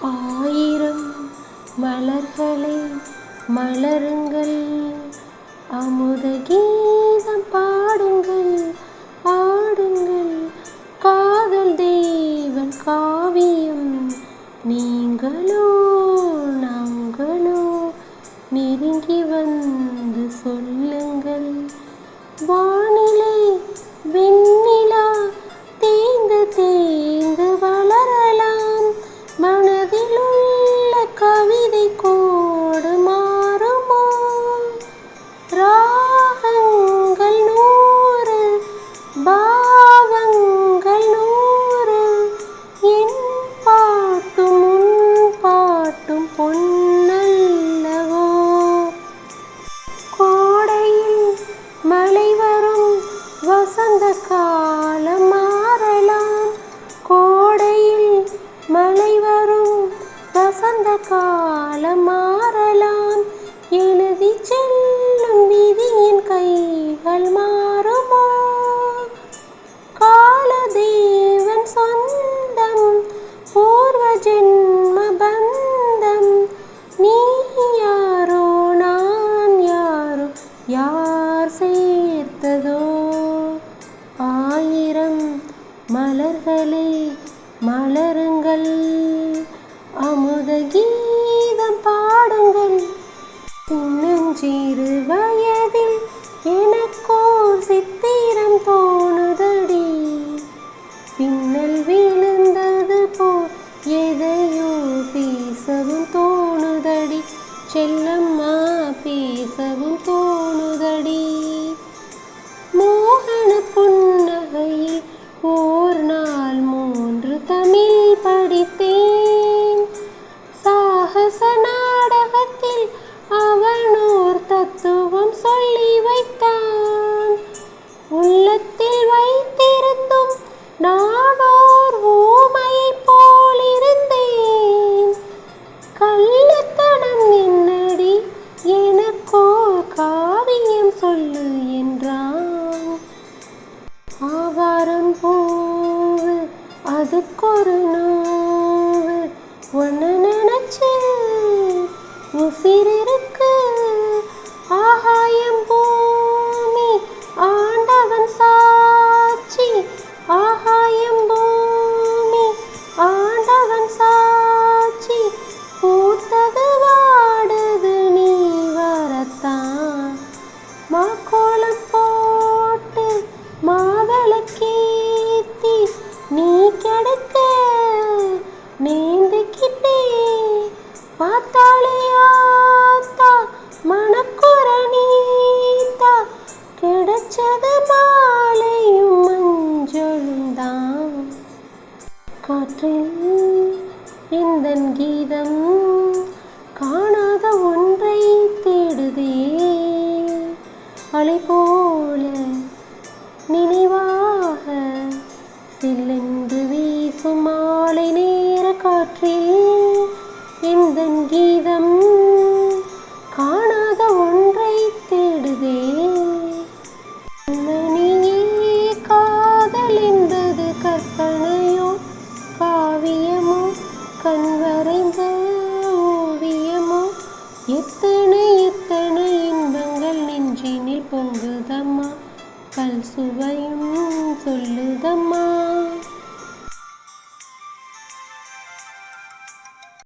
ஆயிரம் மலர்களே மலருங்கள், அமுத கீதம் பாடுங்கள், ஆடுங்கள். காதல் தேவன் காவியம் நீங்களோ நாங்களோ, நெருங்கி வந்து சொல்லுங்கள். வானிலை வெண்ணிலா தேய்ந்து தேய்ந்து வளரலாம், மனதிலுள்ள கவிதை கோடு மாறுமோ? ராகங்கள் 100 பாவங்கள் 100, என் பாட்டும் உன் பாட்டும் பொன்னல்லவோ? கோடையில் மழை வரும், வசந்த காலம் மாறலாம். கோடையில் மழை வரும், வசந்த காலம் மாறலாம். எழுதி செல்லும் விதியின் கைகள் மாறுமோ? காலதேவன் சொந்தம், பூர்வ ஜென்ம பந்தம். நீ யாரோ நான் யாரோ, யார் சேர்த்ததோ? ஆயிரம் மலர்களே மலருங்கள், அமுத கீதம் பாடுங்கள். சின்னஞ்சிறு வயதில் எனக்கோர் சித்திரம் தோணுதடி, பின்னல் விழுந்தது போல் எதையோ பேசவும் தோணுதடி, செல்லம்மா பேசவும் தோணுதடி. மோகன புன்னகையில் ஓர் நாள் 3 தமிழ் படித்தேன். சாகச நாடகத்தில் அவனோர் தத்துவம் சொல்லி வைத்தான். உள்ளத்தில் வைத்திருந்தும் நானோர் ஊமையைப் போலிருந்தேன். கள்ளத்தனம் என்னடி, எனக்கோர் காவியம் சொல்லு என்றான். ஆவாரம் பூவு அதுக்கொரு நோவு, ஒன்ன நினைச்சு உசிரிருக்கு. ஆகாயம் பூமி ஆண்டவன் சாட்சி, ஆகாயம் பூமி ஆண்டவன் சாட்சி. பூத்தது வாடுது நீ வரத்தான், மாக்கோலம் போட்டு மாவிளக்கேத்தி நீ கிடக்க நீந்துக்கிட்டே. பார்த்தாலே ஆத்தா மணக்குற நீத்தா, கிடைச்சது மாலையும் மஞ்சளும் தான். காற்றில் இந்தன் கீதம் காணாத ஒன்றை தேடுதே, அலை போல நினைவாக சில்லென்று வீசும் மாலை நேர காற்றில் இந்தன் கீதம் காணாத ஒன்றை தேடுதே. மணியே காதல் என்பது கற்பனையோ காவியமோ, கண்வரை